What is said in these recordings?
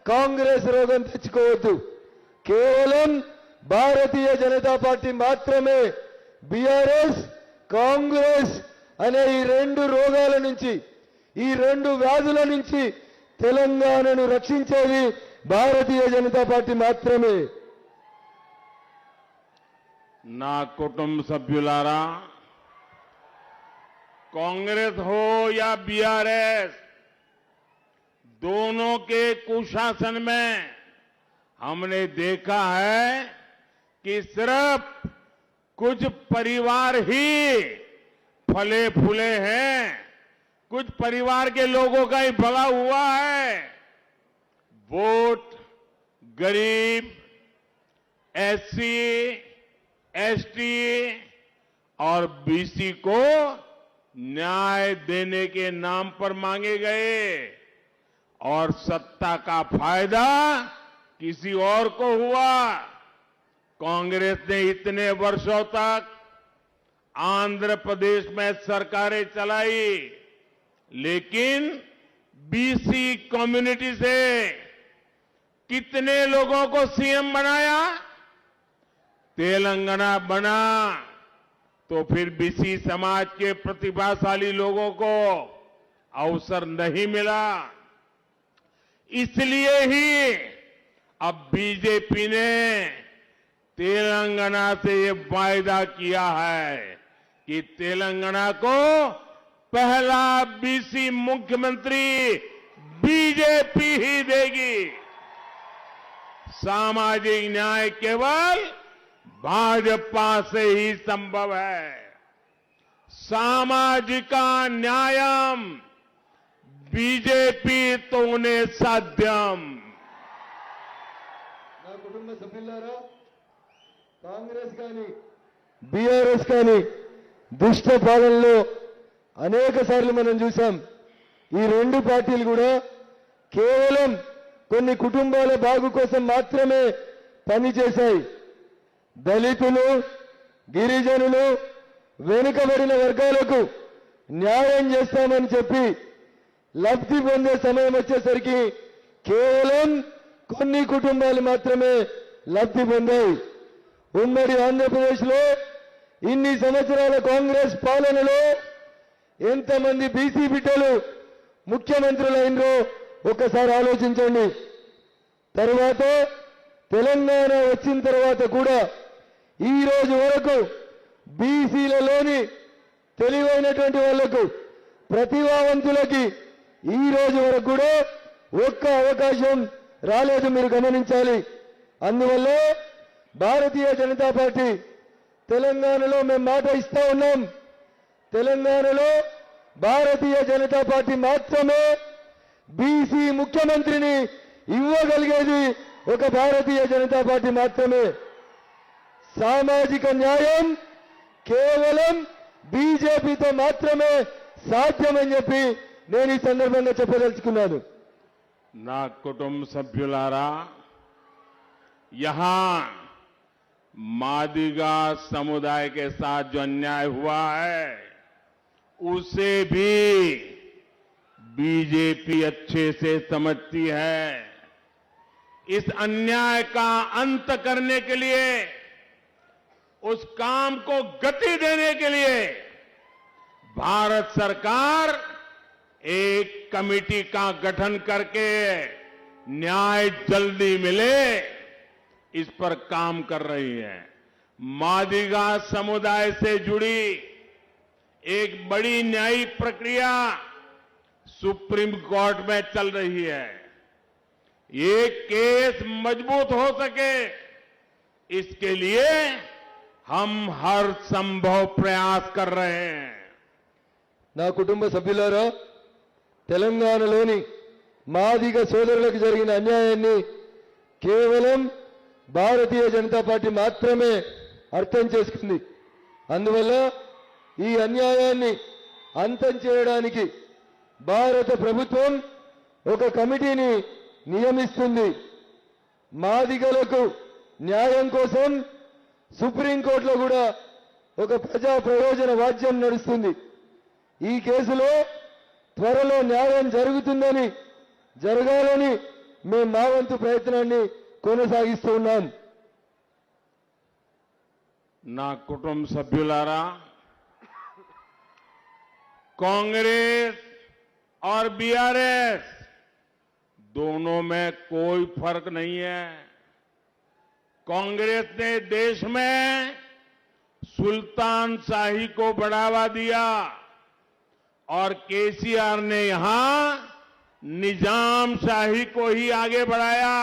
కాంగ్రెస్ రోగం తెచ్చుకోవద్దు. కేవలం భారతీయ జనతా పార్టీ మాత్రమే బీఆర్ఎస్ కాంగ్రెస్ అనే ఈ రెండు రోగాల నుంచి, ఈ రెండు వ్యాధుల నుంచి తెలంగాణను రక్షించేది భారతీయ జనతా పార్టీ మాత్రమే. నా కుటుంబ సభ్యులారా, कांग्रेस हो या बीआरएस, दोनों के कुशासन में हमने देखा है कि सिर्फ कुछ परिवार ही फले फूले हैं, कुछ परिवार के लोगों का ही भला हुआ है। वोट गरीब, एससी, एसटी और बीसी को न्याय देने के नाम पर मांगे गए और सत्ता का फायदा किसी और को हुआ। कांग्रेस ने इतने वर्षों तक आंध्र प्रदेश में सरकारें चलाई, लेकिन बीसी कम्युनिटी से कितने लोगों को सीएम बनाया? तेलंगाना बना तो फिर बीसी समाज के प्रतिभाशाली लोगों को अवसर नहीं मिला। इसलिए ही अब बीजेपी ने तेलंगाना से ये वायदा किया है कि तेलंगाना को पहला बीसी मुख्यमंत्री बीजेपी ही देगी। सामाजिक न्याय केवल भाजपा से ही संभव है। सामाजिक न्यायम बीजेपी तोने साध्यम। నా కుటుంబ సభ్యులారా, కాంగ్రెస్ కానీ బీఆర్ఎస్ కానీ దుష్ట పాలనలో అనేక సార్లు మనం చూసాం. ఈ రెండు పార్టీలు కూడా కేవలం కొన్ని కుటుంబాల బాగు కోసం మాత్రమే పనిచేశాయి. దళితులు, గిరిజనులు, వెనుకబడిన వర్గాలకు న్యాయం చేస్తామని చెప్పి లబ్ధి పొందే సమయం వచ్చేసరికి కేవలం కొన్ని కుటుంబాలు మాత్రమే లబ్ధి పొందాయి. ఉమ్మడి ఆంధ్రప్రదేశ్లో ఇన్ని సంవత్సరాల కాంగ్రెస్ పాలనలో ఎంతమంది బీసీ బిడ్డలు ముఖ్యమంత్రులైనరో ఒక్కసారి ఆలోచించండి. తర్వాత తెలంగాణ వచ్చిన తర్వాత కూడా ఈ రోజు వరకు బీసీలలోని తెలివైనటువంటి వాళ్లకు, ప్రతిభావంతులకి ఈ రోజు వరకు కూడా ఒక్క అవకాశం రాలేదు. మీరు గమనించాలి. అందువల్ల భారతీయ జనతా పార్టీ తెలంగాణలో మేము మాట ఇస్తా ఉన్నాం. తెలంగాణలో భారతీయ జనతా పార్టీ మాత్రమే బీసీ ముఖ్యమంత్రిని ఇవ్వగలిగేది ఒక భారతీయ జనతా పార్టీ మాత్రమే. సామాజిక న్యాయం కేవలం బీజేపీతో మాత్రమే సాధ్యమని చెప్పి నేను ఈ సందర్భంగా చెప్పదలుచుకున్నాను. నా కుటుంబ సభ్యులారా, यहां मादिगा समुदाय के साथ जो अन्याय हुआ है उसे भी बीजेपी अच्छे से समझती है। इस अन्याय का अंत करने के लिए, उस काम को गति देने के लिए भारत सरकार एक कमेटी का गठन करके न्याय जल्दी मिले इस पर काम कर रही है। मादिगा समुदाय से जुड़ी एक बड़ी न्यायिक प्रक्रिया सुप्रीम कोर्ट में चल रही है। ये केस मजबूत हो सके इसके लिए हम हर संभव प्रयास कर रहे हैं। నా కుటుంబ సభ్యులారా, తెలంగాణలోని మాదిగ సోదరులకు జరిగిన అన్యాయాన్ని కేవలం భారతీయ జనతా పార్టీ మాత్రమే అర్థం చేసుకుంది. అందువల్ల ఈ అన్యాయాన్ని అంతం చేయడానికి భారత ప్రభుత్వం ఒక కమిటీని నియమిస్తుంది. మాదిగలకు న్యాయం కోసం సుప్రీంకోర్టులో కూడా ఒక ప్రజా ప్రయోజన వాద్యం నడుస్తుంది. ఈ కేసులో త్వరలో న్యాయం జరగాలని మేము మా వంతు ప్రయత్నాన్ని కొనసాగిస్తూ ఉన్నాం. నా కుటుంబ సభ్యులారా, कांग्रेस और बीआरएस दोनों में कोई फर्क नहीं है. कांग्रेस ने देश में सुल्तान शाही को बढ़ावा दिया और केसीआर ने यहां निजाम शाही को ही आगे बढ़ाया.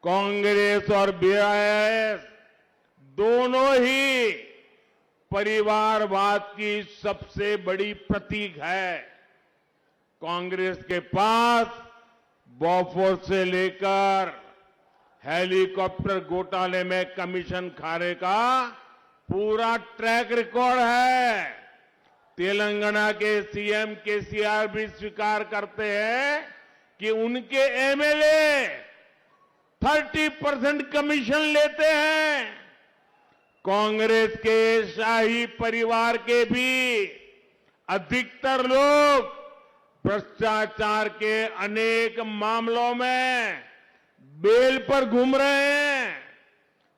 कांग्रेस और बीआरएस दोनों ही परिवारवाद की सबसे बड़ी प्रतीक है. कांग्रेस के पास बॉफोर्स से लेकर हेलीकॉप्टर घोटाले में कमीशन खाने का पूरा ट्रैक रिकॉर्ड है. तेलंगाना के सीएम केसीआर भी स्वीकार करते हैं कि उनके एमएलए 30% कमीशन लेते हैं. कांग्रेस के शाही परिवार के भी अधिकतर लोग भ्रष्टाचार के अनेक मामलों में बेल पर घूम रहे हैं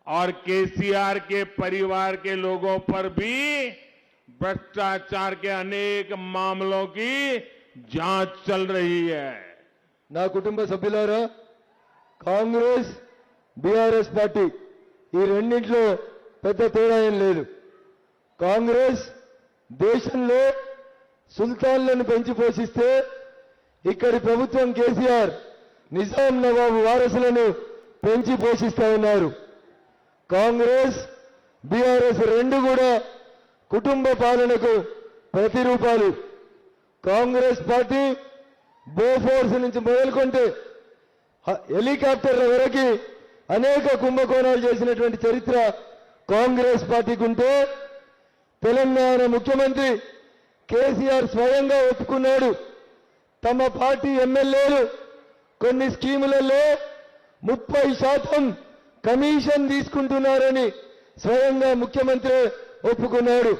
और केसीआर के परिवार के लोगों पर भी भ्रष्टाचार के अनेक मामलों की जांच चल रही है. నా కుటుంబ సభ్యులారా, కాంగ్రెస్ బీఆర్ఎస్ పార్టీ ఈ రెండింటిలో పెద్ద తేడా ఏం లేదు. కాంగ్రెస్ దేశంలో సుల్తాన్లను పెంచి పోషిస్తే ఇక్కడి ప్రభుత్వం కేసీఆర్ నిజాం నవాబు వారసులను పెంచి పోషిస్తా ఉన్నారు. కాంగ్రెస్ బీఆర్ఎస్ రెండు కూడా కుటుంబ పాలనకు ప్రతిరూపాలు. కాంగ్రెస్ పార్టీ బోఫోర్స్ నుంచి మొదలుకుంటే హెలికాప్టర్ల వరకు అనేక కుంభకోణాలు చేసినటువంటి చరిత్ర కాంగ్రెస్ పార్టీకి ఉంటే, తెలంగాణ ముఖ్యమంత్రి కేసీఆర్ స్వయంగా ఒప్పుకున్నాడు. తమ పార్టీ ఎమ్మెల్యేలు కొన్ని స్కీములలో 30% కమిషన్ తీసుకుంటున్నారని స్వయంగా ముఖ్యమంత్రి ఒప్పుకున్నాడు.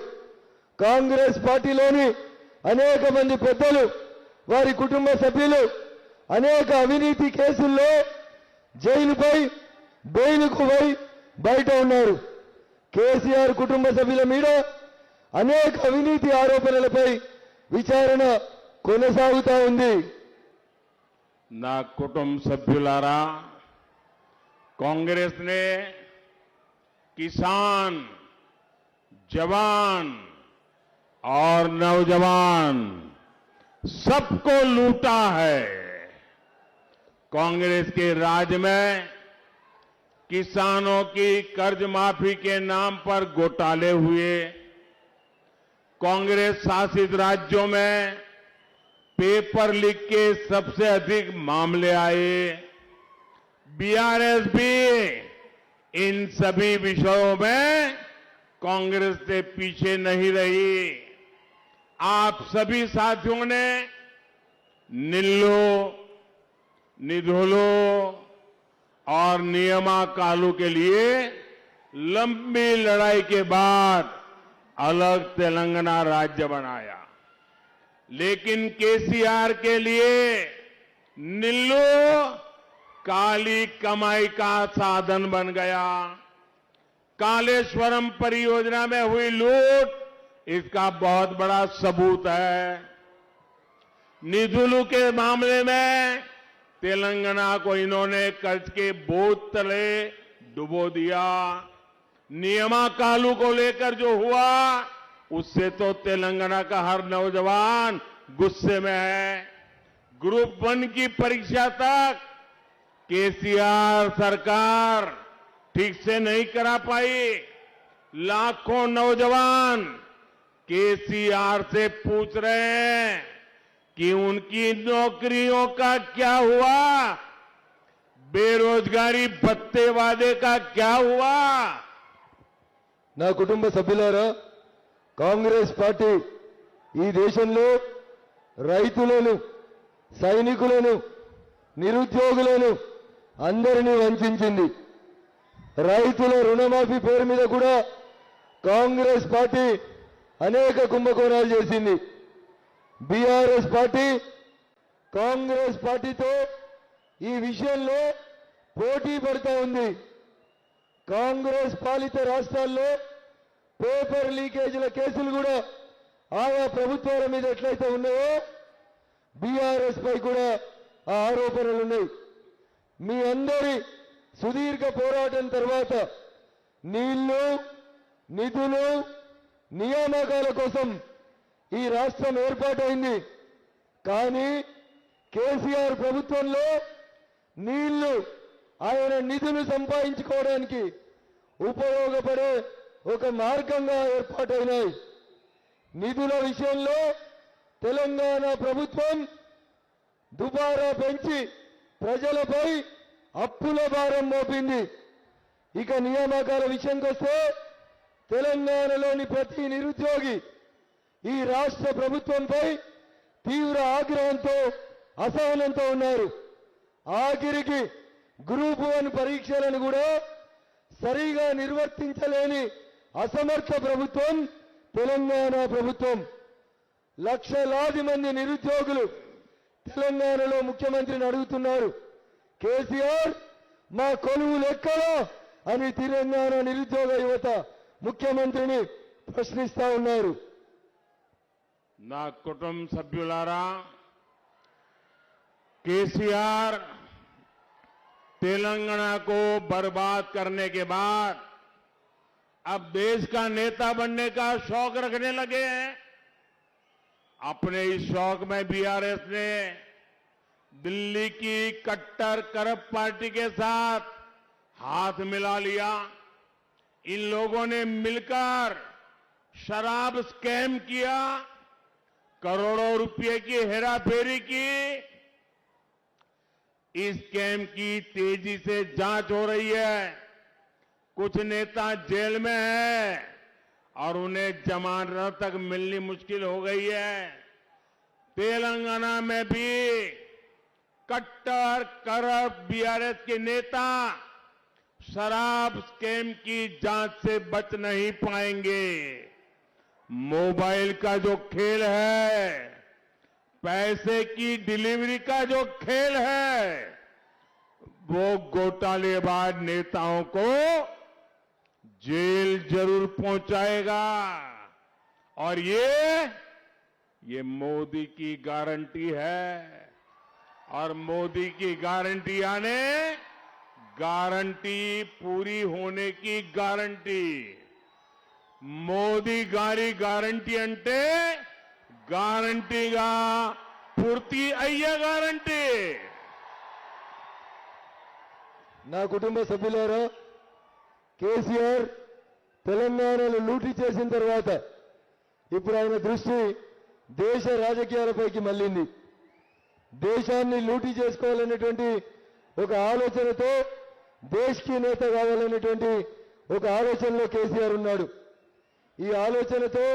కాంగ్రెస్ పార్టీలోని అనేక మంది పెద్దలు, వారి కుటుంబ సభ్యులు అనేక అవినీతి కేసుల్లో జైలుపై బెయిలుకు పోయి బయట ఉన్నారు. కేసీఆర్ కుటుంబ సభ్యుల మీద అనేక అవినీతి ఆరోపణలపై విచారణ కొనసాగుతా ఉంది. నా కుటుంబ సభ్యులారా, कांग्रेस ने किसान, जवान और नौजवान सबको लूटा है. कांग्रेस के राज में किसानों की कर्ज माफी के नाम पर घोटाले हुए. कांग्रेस शासित राज्यों में पेपर लीक के सबसे अधिक मामले आए. बीआरएस भी इन सभी विषयों में कांग्रेस से पीछे नहीं रही. आप सभी साथियों ने निल्लो, निधोलो और नियमा कालू के लिए लंबी लड़ाई के बाद अलग तेलंगाना राज्य बनाया. लेकिन केसीआर के लिए निल्लो काली कमाई का साधन बन गया. कालेश्वरम परियोजना में हुई लूट इसका बहुत बड़ा सबूत है. निधुलू के मामले में तेलंगाना को इन्होंने कर्ज के बोझ तले डुबो दिया. नियमा कालू को लेकर जो हुआ उससे तो तेलंगाना का हर नौजवान गुस्से में है. ग्रुप 1 की परीक्षा तक केसीआर सरकार ठीक से नहीं करा पाई. लाखों नौजवान केसीआर से पूछ रहे हैं कि उनकी नौकरियों का क्या हुआ, बेरोजगारी भत्ते वादे का क्या हुआ. నా కుటుంబ సభ్యులారా, కాంగ్రెస్ పార్టీ ఈ దేశంలో రైతులను, సైనికులను, నిరుద్యోగులను అందరినీ వంచింది. రైతుల రుణమాఫీ పేరు మీద కూడా కాంగ్రెస్ పార్టీ అనేక కుంభకోణాలు చేసింది. బీఆర్ఎస్ పార్టీ కాంగ్రెస్ పార్టీతో ఈ విషయంలో పోటీ పడుతూ ఉంది. కాంగ్రెస్ పాలిత రాష్ట్రాల్లో పేపర్ లీకేజీల కేసులు కూడా ఆయా ప్రభుత్వాల మీద ఎట్లయితే ఉన్నాయో బీఆర్ఎస్ పై కూడా ఆ ఆరోపణలు ఉన్నాయి. మీ అందరి సుదీర్ఘ పోరాటం తర్వాత నీళ్లు, నిధులు, నియామకాల కోసం ఈ రాష్ట్రం ఏర్పాటైంది. కానీ కేసీఆర్ ప్రభుత్వంలో నీళ్లు ఆయన నిధులు సంపాదించుకోవడానికి ఉపయోగపడే ఒక మార్గంగా ఏర్పాటైనాయి. నిధుల విషయంలో తెలంగాణ ప్రభుత్వం దుబారా పెంచి ప్రజలపై అప్పుల భారం మోపింది. ఇక నియామకాల విషయంకి వస్తే తెలంగాణలోని ప్రతి నిరుద్యోగి ఈ రాష్ట్ర ప్రభుత్వంపై తీవ్ర ఆగ్రహంతో, అసహనంతో ఉన్నారు. ఆఖరికి గ్రూప్ 1 పరీక్షలను కూడా సరిగా నిర్వర్తించలేని అసమర్థ ప్రభుత్వం తెలంగాణ ప్రభుత్వం. లక్షలాది మంది నిరుద్యోగులు తెలంగాణలో ముఖ్యమంత్రిని అడుగుతున్నారు, కేసీఆర్ మా కొలువులు ఎక్కడా అని తెలంగాణ నిరుద్యోగ యువత ముఖ్యమంత్రిని ప్రశ్నిస్తా ఉన్నారు. నా కుటుంబ సభ్యులారా, केसीआर तेलंगाना को बर्बाद करने के बाद अब देश का नेता बनने का शौक रखने लगे हैं। अपने इस शौक में बीआरएस ने दिल्ली की कट्टर करप्ट पार्टी के साथ हाथ मिला लिया। इन लोगों ने मिलकर शराब स्कैम किया, करोड़ों रुपए की हेराफेरी की। इस स्कैम की तेजी से जांच हो रही है। कुछ नेता जेल में हैं और उन्हें जमानत तक मिलनी मुश्किल हो गई है। तेलंगाना में भी कट्टर करप्ट बीआरएस के नेता शराब स्कैम की जांच से बच नहीं पाएंगे। मोबाइल का जो खेल है, पैसे की डिलीवरी का जो खेल है, वो घोटालेबाज नेताओं को जेल जरूर पहुंचाएगा। और ये मोदी की गारंटी है। और मोदी की गारंटी यानी गारंटी पूरी होने की गारंटी। మోదీ గారి గ్యారంటీ అంటే గ్యారంటీగా పూర్తి అయ్యే గ్యారంటీ. నా కుటుంబ సభ్యులారా, కేసీఆర్ తెలంగాణలో లూటీ చేసిన తర్వాత ఇప్పుడు ఆయన దృష్టి దేశ రాజకీయాలపైకి మళ్ళింది. దేశాన్ని లూటీ చేసుకోవాలనేటువంటి ఒక ఆలోచనతో, దేశ్కి నేత కావాలనేటువంటి ఒక ఆలోచనలో కేసీఆర్ ఉన్నాడు. ఈ ఆలోచనతో,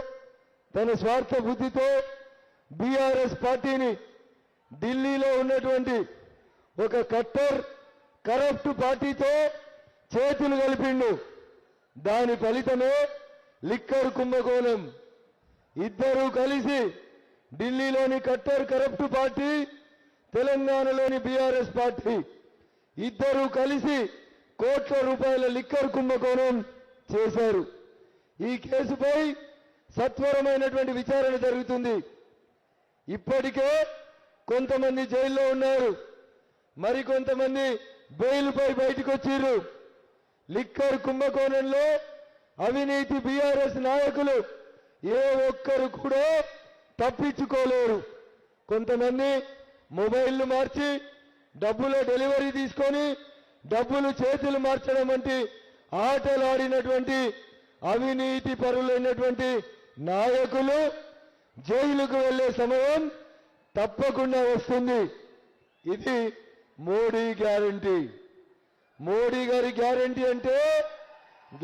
తన స్వార్థ బుద్ధితో బీఆర్ఎస్ పార్టీని ఢిల్లీలో ఉన్నటువంటి ఒక కట్టర్ కరప్ట్ పార్టీతో చేతులు కలిపిండు. దాని ఫలితమే లిక్కర్ కుంభకోణం. ఇద్దరూ కలిసి ఢిల్లీలోని కట్టర్ కరప్ట్ పార్టీ, తెలంగాణలోని బీఆర్ఎస్ పార్టీ ఇద్దరూ కలిసి కోట్ల రూపాయల లిక్కర్ కుంభకోణం చేశారు. ఈ కేసుపై సత్వరమైనటువంటి విచారణ జరుగుతుంది. ఇప్పటికే కొంతమంది జైల్లో ఉన్నారు, మరికొంతమంది బెయిల్పై బయటకు వచ్చిర్రు. లిక్కర్ కుంభకోణంలో అవినీతి బీఆర్ఎస్ నాయకులు ఏ ఒక్కరు కూడా తప్పించుకోలేరు. కొంతమంది మొబైల్లు మార్చి డబ్బుల డెలివరీ తీసుకొని డబ్బులు చేతులు మార్చడం వంటి ఆటలాడినటువంటి అవినీతి పరులైనటువంటి నాయకులు జైలుకు వెళ్లే సమయం తప్పకుండా వస్తుంది. ఇది మోడీ గ్యారంటీ. మోడీ గారి గ్యారంటీ అంటే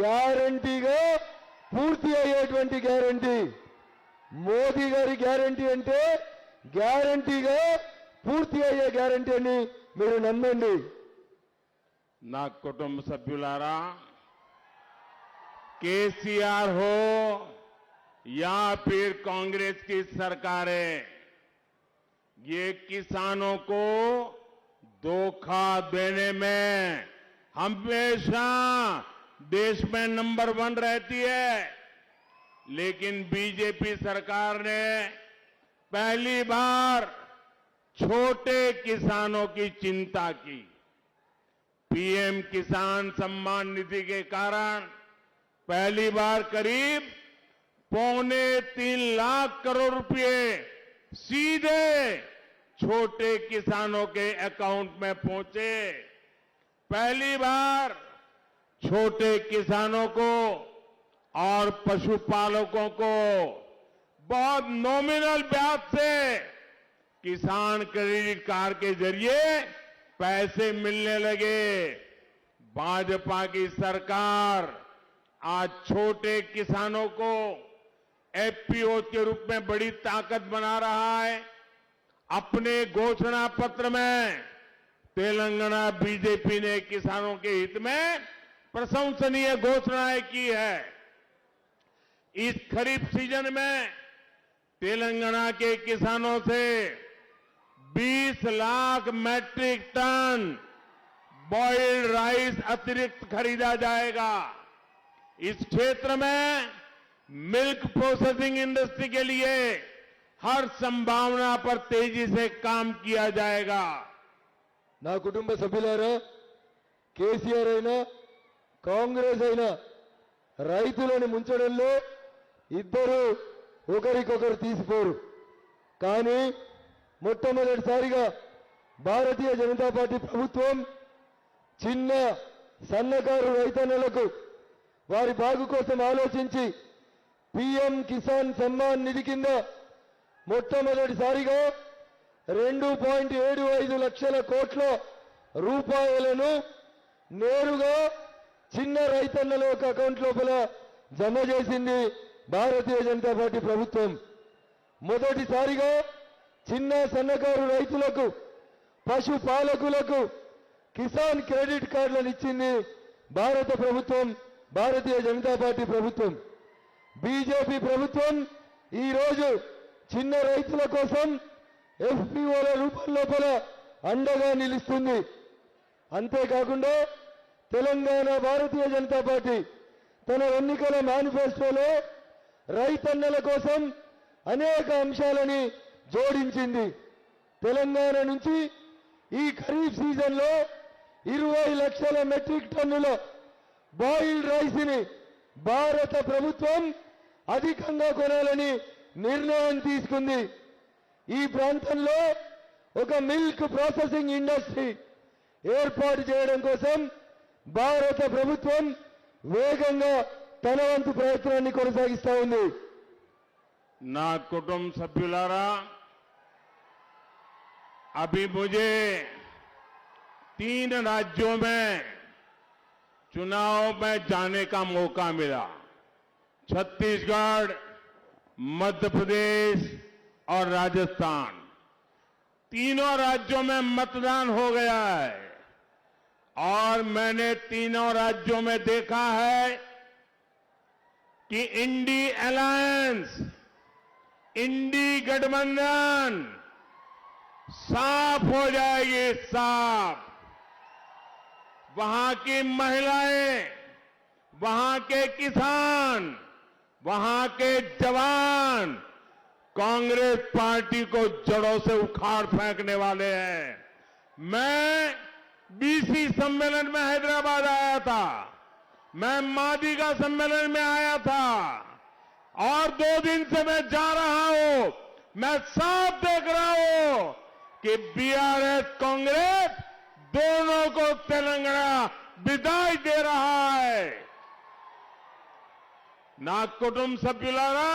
గ్యారంటీగా పూర్తి అయ్యేటువంటి గ్యారంటీ. మోదీ గారి గ్యారంటీ అంటే గ్యారంటీగా పూర్తి అయ్యే గ్యారంటీ అని మీరు నమ్మండి. నా కుటుంబ సభ్యులారా, केसीआर हो या फिर कांग्रेस की सरकारें, ये किसानों को धोखा देने में हमेशा देश में नंबर 1 रहती है। लेकिन बीजेपी सरकार ने पहली बार छोटे किसानों की चिंता की। पीएम किसान सम्मान निधि के कारण पहली बार करीब 2.25 लाख करोड़ रुपए सीधे छोटे किसानों के अकाउंट में पहुंचे। पहली बार छोटे किसानों को और पशुपालकों को बहुत नॉमिनल ब्याज से किसान क्रेडिट कार्ड के जरिए पैसे मिलने लगे। भाजपा की सरकार आज छोटे किसानों को एफपीओ के रूप में बड़ी ताकत बना रहा है। अपने घोषणा पत्र में तेलंगाना बीजेपी ने किसानों के हित में प्रशंसनीय घोषणाएं की है। इस खरीफ सीजन में तेलंगाना के किसानों से 20 lakh metric ton boiled rice अतिरिक्त खरीदा जाएगा। इस क्षेत्र में मिल्क प्रोसेसिंग इंडस्ट्री के लिए हर संभावना पर तेजी से काम किया जाएगा। నా కుటుంబ సభ్యులారా, కేసీఆర్ అయినా కాంగ్రెస్ అయినా రైతులను ముంచడంలో ఇద్దరు ఒకరికొకరు తీసిపోరు. కానీ మొట్టమొదటిసారిగా భారతీయ జనతా పార్టీ ప్రభుత్వం చిన్న సన్నకారు రైతన్నలకు వారి బాగు కోసం ఆలోచించి పీఎం కిసాన్ సమ్మాన్ నిధి కింద మొట్టమొదటిసారిగా 2.75 లక్షల కోట్ల రూపాయలను నేరుగా చిన్న రైతన్నల యొక్క అకౌంట్ లోపల జమ చేసింది భారతీయ జనతా పార్టీ ప్రభుత్వం. మొదటిసారిగా చిన్న సన్నకారు రైతులకు పశుపాలకులకు కిసాన్ క్రెడిట్ కార్డులను ఇచ్చింది భారత ప్రభుత్వం, భారతీయ జనతా పార్టీ ప్రభుత్వం. బీజేపీ ప్రభుత్వం ఈ రోజు చిన్న రైతుల కోసం ఎఫ్పీఓల రూపం లోపల అండగా నిలుస్తుంది. అంతేకాకుండా తెలంగాణ భారతీయ జనతా పార్టీ తన ఎన్నికల మేనిఫెస్టోలో రైతన్నల కోసం అనేక అంశాలని జోడించింది. తెలంగాణ నుంచి ఈ ఖరీఫ్ సీజన్లో 20 లక్షల మెట్రిక్ టన్నుల బాయిల్డ్ రైస్ ని భారత ప్రభుత్వం అధికంగా కొనాలని నిర్ణయం తీసుకుంది. ఈ ప్రాంతంలో ఒక మిల్క్ ప్రాసెసింగ్ ఇండస్ట్రీ ఏర్పాటు చేయడం కోసం భారత ప్రభుత్వం వేగంగా తన వంతు ప్రయత్నాన్ని కొనసాగిస్తా ఉంది. ना कुटुंब सभ्युलारा, अभी मुझे 3 राज्यों में चुनाव में जाने का मौका मिला। छत्तीसगढ़, मध्य प्रदेश और राजस्थान, तीनों राज्यों में मतदान हो गया है और मैंने तीनों राज्यों में देखा है कि इंडी अलायंस, इंडी गठबंधन साफ हो जाएगी, साफ। वहां की महिलाएं, वहां के किसान, वहां के जवान कांग्रेस पार्टी को जड़ों से उखाड़ फेंकने वाले हैं। मैं बीसी सम्मेलन में हैदराबाद आया था, मैं मादिगा सम्मेलन में आया था और 2 दिन से मैं जा रहा हूं। मैं साफ देख रहा हूं कि बीआरएस कांग्रेस दोनों को तेलंगाना विदाई दे रहा है। ना कुटुंब सभ्युलारा,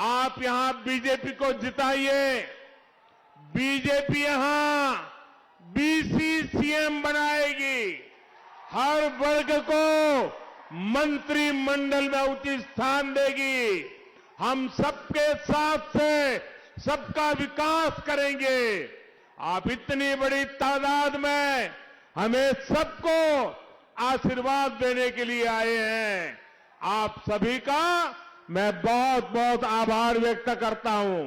आप यहां बीजेपी को जिताइए। बीजेपी यहां बीसी सीएम बनाएगी, हर वर्ग को मंत्रिमंडल में उचित स्थान देगी। हम सबके साथ से सबका विकास करेंगे। आप इतनी बड़ी तादाद में हमें सबको आशीर्वाद देने के लिए आए हैं। आप सभी का मैं बहुत बहुत आभार व्यक्त करता हूं।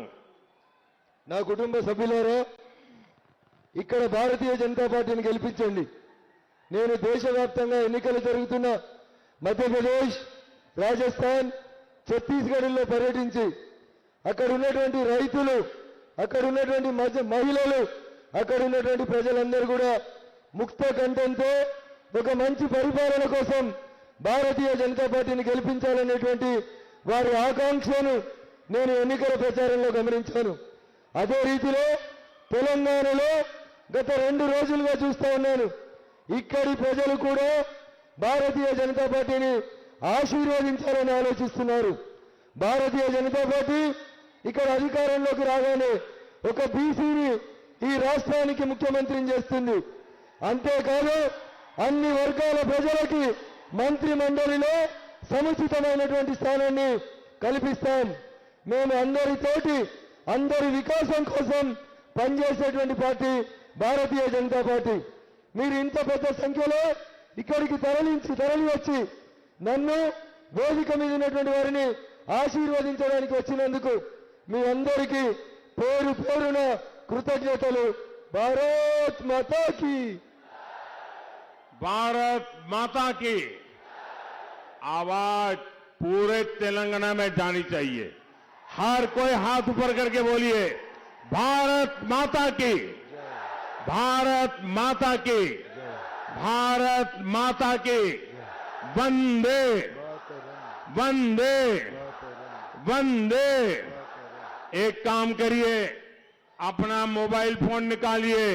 నా కుటుంబ సభ్యులారా, ఇక్కడ భారతీయ జనతా పార్టీని గెలిపించండి. నేను దేశవ్యాప్తంగా ఎన్నికలు జరుగుతున్న మధ్యప్రదేశ్, రాజస్థాన్, ఛత్తీస్గఢ్లో పర్యటించి అక్కడ ఉన్నటువంటి రైతులు, అక్కడ ఉన్నటువంటి మహిళలు, అక్కడ ఉన్నటువంటి ప్రజలందరూ కూడా ముక్త కంఠంతో ఒక మంచి పరిపాలన కోసం భారతీయ జనతా పార్టీని గెలిపించాలనేటువంటి వారి ఆకాంక్షను నేను ఎన్నికల ప్రచారంలో గమనించాను. అదే రీతిలో తెలంగాణలో గత 2 రోజులుగా చూస్తా ఉన్నాను. ఇక్కడి ప్రజలు కూడా భారతీయ జనతా పార్టీని ఆశీర్వదించాలని ఆలోచిస్తున్నారు. భారతీయ జనతా పార్టీ ఇక్కడ అధికారంలోకి రాగానే ఒక బీసీని ఈ రాష్ట్రానికి ముఖ్యమంత్రిని చేస్తుంది. అంతేకాదు అన్ని వర్గాల ప్రజలకి మంత్రి మండలిలో సముచితమైనటువంటి స్థానాన్ని కల్పిస్తాం. మేము అందరితోటి అందరి వికాసం కోసం పనిచేసేటువంటి పార్టీ భారతీయ జనతా పార్టీ. మీరు ఇంత పెద్ద సంఖ్యలో ఇక్కడికి తరలి వచ్చి నన్ను వేదిక మీద ఉన్నటువంటి వారిని ఆశీర్వదించడానికి వచ్చినందుకు మీ అందరికీ పేరు పేరున కృతజ్ఞతలు. భారత్ మాతా కీ. भारत माता की आवाज पूरे तेलंगाना में जानी चाहिए. हर कोई हाथ ऊपर करके बोलिए, भारत माता की, भारत माता की, भारत माता की. वंदे वंदे वंदे. एक काम करिए, अपना मोबाइल फोन निकालिए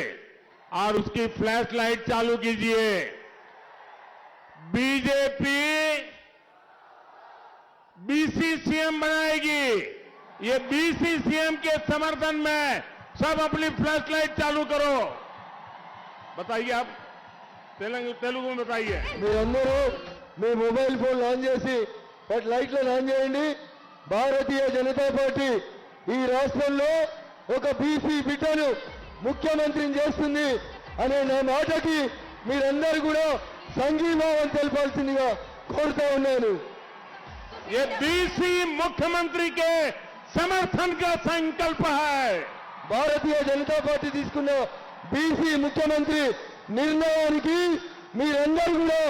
और उसकी फ्लैश लाइट चालू कीजिए. बीजेपी बीसी सीएम बनाएगी. ये बीसी सीएम के समर्थन में सब अपनी फ्लैश लाइट चालू करो. बताइए आप तेलुगु में बताइए. మీరందరూ మీ మొబైల్ ఫోన్ ఆన్ చేసి వాటి లైట్లను ఆన్ చేయండి. భారతీయ జనతా పార్టీ ఈ రాష్ట్రంలో ఒక బీసీ బిడ్డను ముఖ్యమంత్రిని చేస్తుంది అనే నా మాటకి మీరందరూ కూడా సంఘీభావం తెలపాల్సిందిగా కోరుతా ఉన్నాను. ये बीसी मुख्यमंत्री के समर्थन का संकल्प है. భారతీయ జనతా పార్టీ తీసుకున్న బీసీ ముఖ్యమంత్రి నిర్ణయానికి మీరందరూ కూడా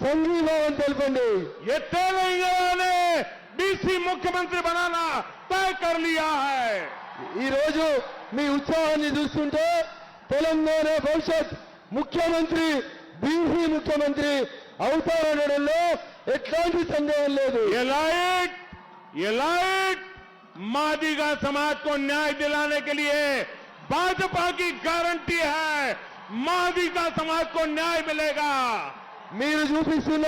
సంఘీభావం తెలపండి. ये तेलंगाना ने बीसी मुख्यमंत्री बनाना तय कर लिया है. ఈ రోజు మీ ఉత్సాహాన్ని చూస్తుంటే తెలంగాణ భవిష్యత్ ముఖ్యమంత్రి బీసీ ముఖ్యమంత్రి అవుతారనడంలో ఎట్లాంటి సందేహం లేదు. ये लाइट मादिगा समाज को न्याय दिलाने के लिए भाजपा की गारंटी है. मादिगा समाज को न्याय मिलेगा. మీరు చూపిస్తున్న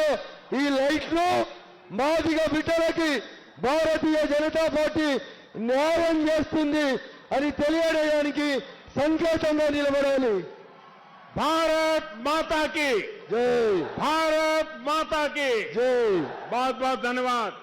ఈ లైట్లు మాదిగ బిడ్డలకి భారతీయ జనతా పార్టీ న్యాయం చేస్తుంది అని తెలియడానికి సంకేతంగా నిలబడాలి. भारत माता की జై भारत माता की జై. बहुत बहुत धन्यवाद.